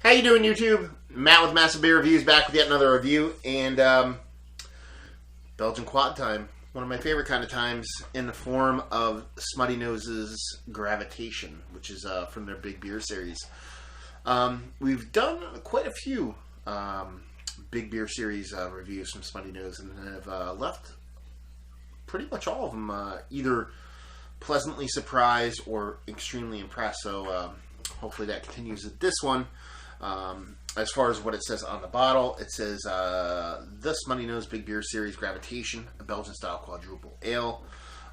How you doing, YouTube? Matt with Massive Beer Reviews back with yet another review, and Belgian Quad time. One of my favorite kind of times in the form of Smuttynose Gravitation, which is from their Big Beer series. We've done quite a few Big Beer series reviews from Smuttynose, and have left pretty much all of them either pleasantly surprised or extremely impressed. So hopefully that continues with this one. As far as what it says on the bottle, it says the Smuttynose Big Beer Series Gravitation, a Belgian style quadruple ale.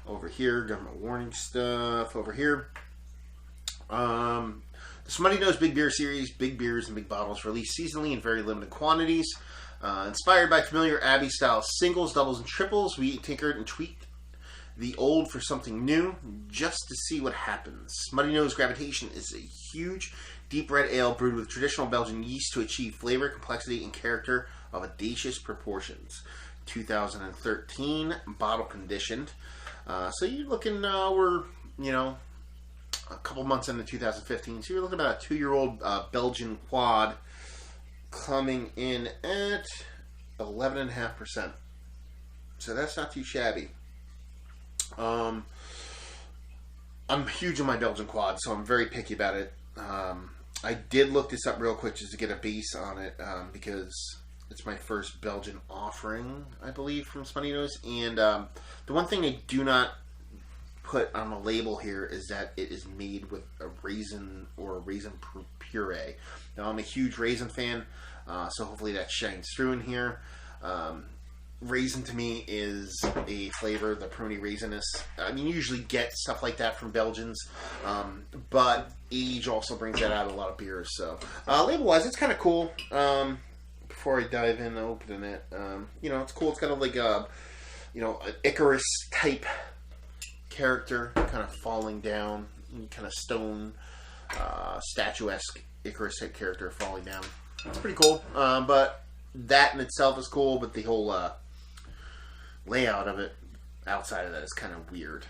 Over here, government warning stuff. Over here, the Smuttynose Big Beer Series, big beers and big bottles, released seasonally in very limited quantities. Inspired by familiar Abbey style singles, doubles, and triples, we tinkered and tweaked the old for something new, just to see what happens. Smuttynose Gravitation is a huge, deep red ale brewed with traditional Belgian yeast to achieve flavor, complexity, and character of audacious proportions. 2013, bottle conditioned. So you're looking, we're, a couple months into 2015. So you're looking about a 2-year-old Belgian Quad coming in at 11.5%. So that's not too shabby. I'm huge on my Belgian Quad, so I'm very picky about it. I did look this up real quick just to get a base on it, because it's my first Belgian offering, I believe, from Smuttynose. And the one thing I do not put on the label here is that it is made with a raisin or a raisin puree. Now, I'm a huge raisin fan, so hopefully that shines through in here. Raisin to me is a flavor, the pruny raisiness. I mean, you usually get stuff like that from Belgians, but age also brings that out of a lot of beers. So, label-wise, it's kind of cool. Before I dive in, opening it, it's cool. It's kind of like a, an Icarus type character, kind of falling down, kind of stone, statuesque Icarus type character falling down. It's pretty cool, but that in itself is cool, but the whole layout of it outside of that is kind of weird.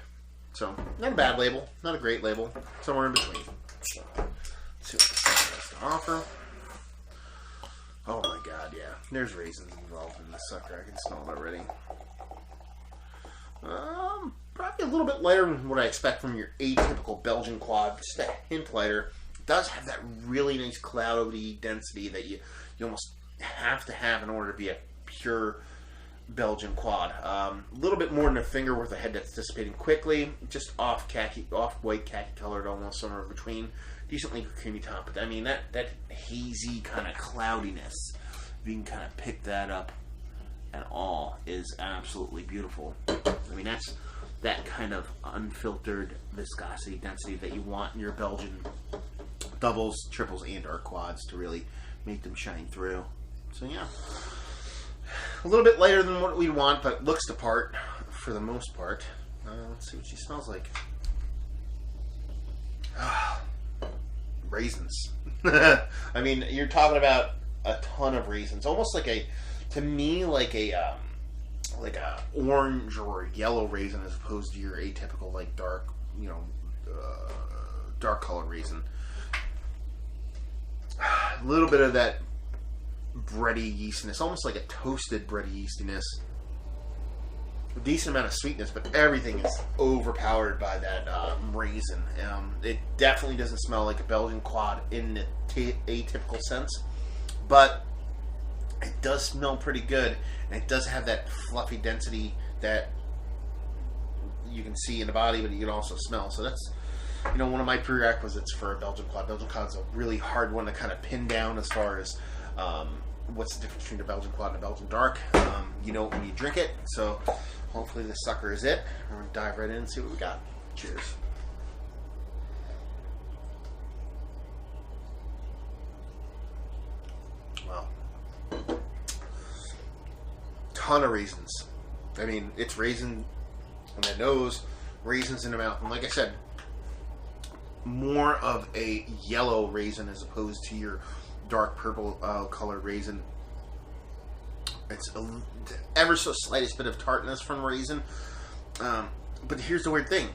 So, not a bad label, not a great label, somewhere in between. So, let's see what this has to offer. Oh my god, yeah. There's raisins involved in this sucker. I can smell it already. Probably a little bit lighter than what I expect from your atypical Belgian Quad. Just a hint lighter. It does have that really nice cloudy density that you almost have to have in order to be a pure Belgian Quad. A little bit more than a finger worth of head that's dissipating quickly. Just off white khaki colored, almost somewhere in between. Decently creamy top, but I mean that hazy kind of cloudiness, if you can kind of pick that up at all, is absolutely beautiful. I mean, that's that kind of unfiltered viscosity density that you want in your Belgian doubles, triples, and or quads to really make them shine through. So yeah, a little bit lighter than what we want, but looks the part for the most part. Let's see what she smells like. Raisins. I mean, you're talking about a ton of raisins, almost like a orange or yellow raisin, as opposed to your atypical dark, dark colored raisin. A little bit of that bready yeastiness, almost like a toasted bready yeastiness. A decent amount of sweetness, but everything is overpowered by that raisin. It definitely doesn't smell like a Belgian Quad in the atypical sense, but it does smell pretty good, and it does have that fluffy density that you can see in the body, but you can also smell. So that's, one of my prerequisites for a Belgian Quad. Belgian Quad's a really hard one to kind of pin down as far as what's the difference between a Belgian Quad and a Belgian Dark. When you drink it. So hopefully this sucker is it. We're going to dive right in and see what we got. Cheers. Wow. Ton of raisins. I mean, it's raisin in the nose, raisins in the mouth. And like I said, more of a yellow raisin as opposed to your dark purple colored raisin. It's ever so slightest bit of tartness from raisin. But here's the weird thing.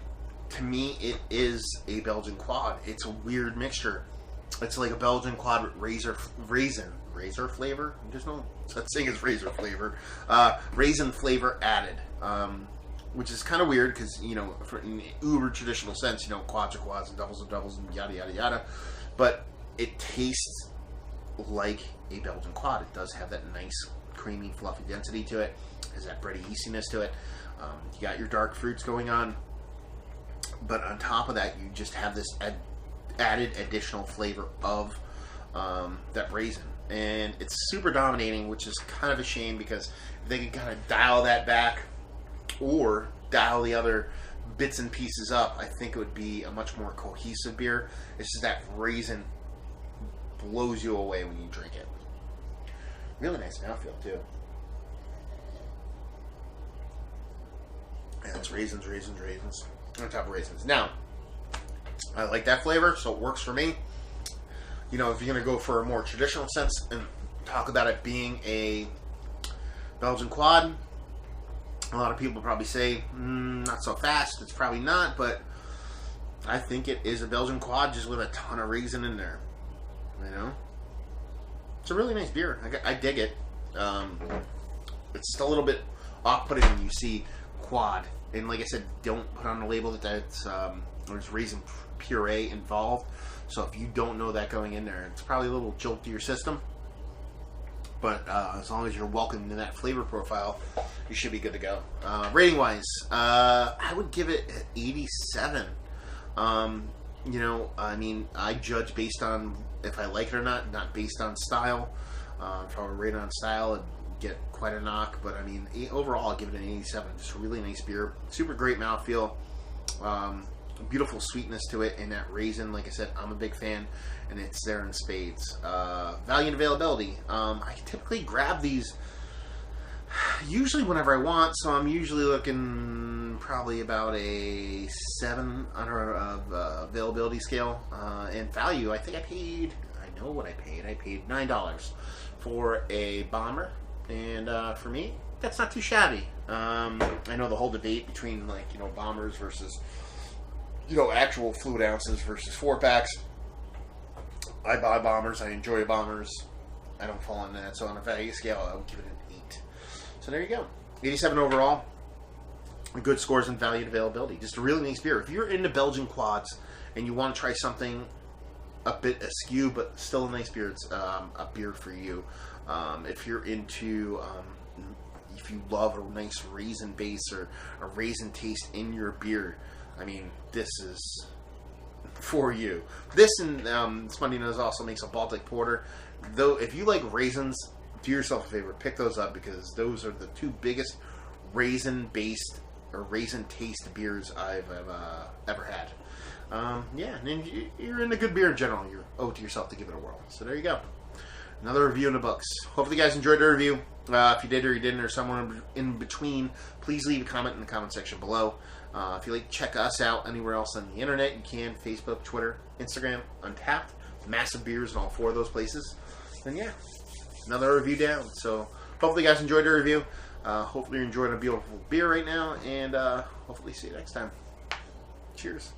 To me, it is a Belgian Quad. It's a weird mixture. It's like a Belgian Quad with raisin flavor. There's no such thing as raisin flavor. Raisin flavor added, which is kind of weird because, you know, in the uber traditional sense, you know, quads are quads and doubles are doubles and yada yada yada. But it tastes like a Belgian Quad. It does have that nice, creamy, fluffy density to it. It has that bready yeastiness to it. You got your dark fruits going on, but on top of that, you just have this added additional flavor of that raisin, and it's super dominating, which is kind of a shame because if they can kind of dial that back or dial the other bits and pieces up, I think it would be a much more cohesive beer. It's just that raisin blows you away when you drink it. Really nice mouthfeel too. And it's raisins on top of raisins. Now, I like that flavor, so it works for me. You know, if you're going to go for a more traditional sense and talk about it being a Belgian Quad, a lot of people probably say, not so fast. It's probably not, but I think it is a Belgian Quad just with a ton of raisin in there. You know? It's a really nice beer. I dig it. It's still a little bit off-putting when you see Quad. And like I said, don't put on the label that there's raisin puree involved. So if you don't know that going in there, it's probably a little jolt to your system. But as long as you're welcoming that flavor profile, you should be good to go. Rating-wise, I would give it an 87. You know, I mean, I judge based on if I like it or not based on style. If I were rated on style, I'd get quite a knock. But I mean, overall, I'll give it an 87. Just a really nice beer. Super great mouthfeel. Beautiful sweetness to it, and that raisin, like I said, I'm a big fan, and it's there in spades. Value and availability. I typically grab these usually whenever I want, so I'm usually looking probably about a 7 on our availability scale. And value, I think I know what I paid. I paid $9 for a bomber, and for me, that's not too shabby. I know the whole debate between, like, you know, bombers versus, you know, actual fluid ounces versus 4-packs. I buy bombers. I enjoy bombers. I don't fall into that. So on a value scale, I would give it an 8. So there you go. 87 overall. Good scores in value and availability. Just a really nice beer. If you're into Belgian Quads and you want to try something a bit askew but still a nice beer, it's a beer for you. If you're into... if you love a nice raisin base or a raisin taste in your beer, I mean, this is for you. This and Smuttynose also makes a Baltic Porter. Though, if you like raisins, do yourself a favor, pick those up, because those are the two biggest raisin-based or raisin-taste beers I've ever had. Yeah, and you're into good beer in general. You owe it to yourself to give it a whirl. So there you go. Another review in the books. Hopefully you guys enjoyed the review. If you did or you didn't, or somewhere in between, please leave a comment in the comment section below. If you like to check us out anywhere else on the internet, you can. Facebook, Twitter, Instagram, Untapped. Massive beers in all 4 of those places. And yeah, another review down. So hopefully you guys enjoyed the review. Hopefully you're enjoying a beautiful beer right now. And hopefully see you next time. Cheers.